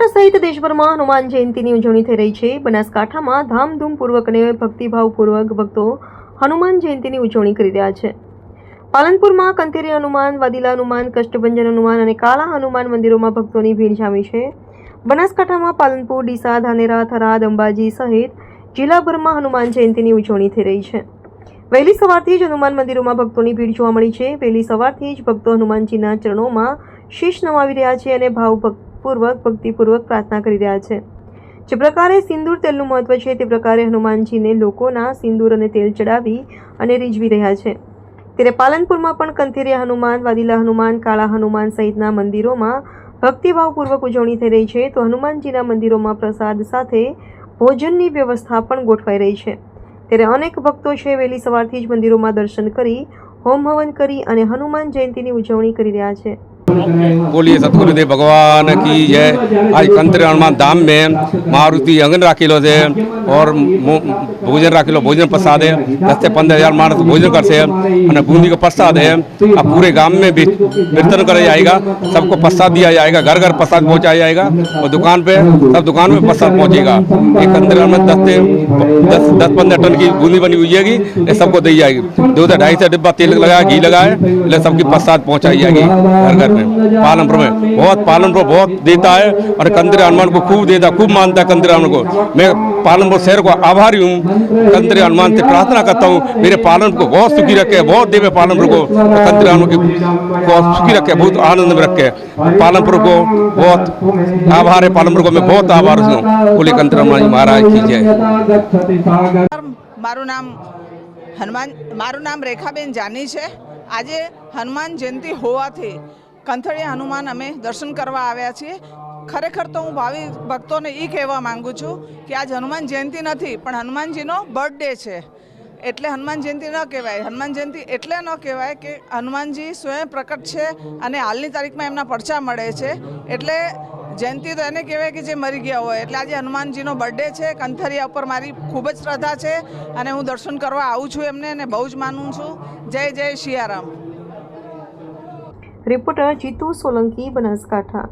બનાસકાંઠા સહિત દેશભરમાં હનુમાન જયંતીની ઉજવણી થઈ રહી છે। બનાસકાંઠામાં ધામધૂમપૂર્વક અને ભક્તિભાવપૂર્વક ભક્તો હનુમાન જયંતીની ઉજવણી કરી રહ્યા છે। પાલનપુરમાં કંથેરી હનુમાન, વાદીલા હનુમાન, કષ્ટભંજન હનુમાન અને કાળા હનુમાન મંદિરોમાં ભક્તોની ભીડ જામી છે। બનાસકાંઠામાં પાલનપુર, ડીસા, ધાનેરા, થરાદ, અંબાજી સહિત જિલ્લાભરમાં હનુમાન જયંતીની ઉજવણી થઈ રહી છે। વહેલી સવારથી જ હનુમાન મંદિરોમાં ભક્તોની ભીડ જોવા મળી છે। વહેલી સવારથી જ ભક્તો હનુમાનજીના ચરણોમાં શીશ નમાવી રહ્યા છે અને ભાવપૂર્વક ભક્તિપૂર્વક પ્રાર્થના કરી રહ્યા છે। જે પ્રકારે સિંદૂર તેલનું મહત્વ છે તે પ્રકારે હનુમાનજીને લોકોના સિંદૂર અને તેલ ચડાવી અને રીઝવી રહ્યા છે। ત્યારે પાલનપુરમાં પણ કંથેરિયા હનુમાન, વાદીલા હનુમાન, કાળા હનુમાન સહિતના મંદિરોમાં ભક્તિભાવપૂર્વક ઉજવણી થઈ રહી છે। તો હનુમાનજીના મંદિરોમાં પ્રસાદ સાથે ભોજનની વ્યવસ્થા પણ ગોઠવાઈ રહી છે। ત્યારે અનેક ભક્તો છે વહેલી સવારથી જ મંદિરોમાં દર્શન કરી, હોમ હવન કરી અને હનુમાન જયંતીની ઉજવણી કરી રહ્યા છે। बोलिए सतगुरुदेव भगवान की जय। आज कंत्र हनुमान धाम में मारुति अंगन राखीलो है और भोजन राखीलो, भोजन प्रसाद है। 10 से 15,000 मानस भोजन करते हैं और बूंदी का प्रसाद है। अब पूरे गांव में भी वितरण कराया जाएगा, सबको प्रसाद दिया जाएगा, घर घर प्रसाद पहुंचाया जाएगा और दुकान पे सब दुकान में प्रसाद पहुंचेगा। एक कंत्र में 10-15 टन की बूंदी बनी हुई है, ये सबको दी जाएगी। 2-2.5 डिब्बा तेल लगाया, घी लगाया, એટલે सबकी प्रसाद पहुंचाई जाएगी घर घर में। पालनपुर में बहुत देता है और कंत्र हनुमान को खूब देता, खूब मानता है कंत्र हनुमान को। मैं पालनपुर शहर को आभारी हूँ, कंत्र हनुमान से प्रार्थना करता हूँ मेरे पालनपुर को बहुत सुखी रखे, बहुत देवे पालनपुर को कंत्र हनुमान को सुखी रखे, बहुत आनंद में रखे। पालनपुर को बहुत आभार है, पालनपुर को मैं बहुत आभार हूँ। बोले कंत्र हनुमान जी महाराज की जय। મારું નામ રેખાબેન જાની છે। આજે હનુમાન જયંતિ હોવાથી કંથળિયા હનુમાન અમે દર્શન કરવા આવ્યા છીએ। ખરેખર તો હું ભાવિ ભક્તોને એ કહેવા માંગુ છું કે આજ હનુમાન જયંતિ નથી પણ હનુમાનજીનો બર્થડે છે, એટલે હનુમાન જયંતિ ન કહેવાય। હનુમાન જયંતિ એટલે ન કહેવાય કે હનુમાનજી સ્વયં પ્રકટ છે અને હાલની તારીખમાં એમના પરચા મળે છે, એટલે જયંતિ તો એને કહેવાય કે જે મરી ગયા હોય। એટલે આજે હનુમાનજીનો બર્થડે છે। કંથરિયા ઉપર મારી ખૂબ જ શ્રદ્ધા છે અને હું દર્શન કરવા આવું છું એમને અને બહુ જ માનું છું। જય જય સિયારામ। રિપોર્ટર જીતુ સોલંકી, બનાસકાંઠા।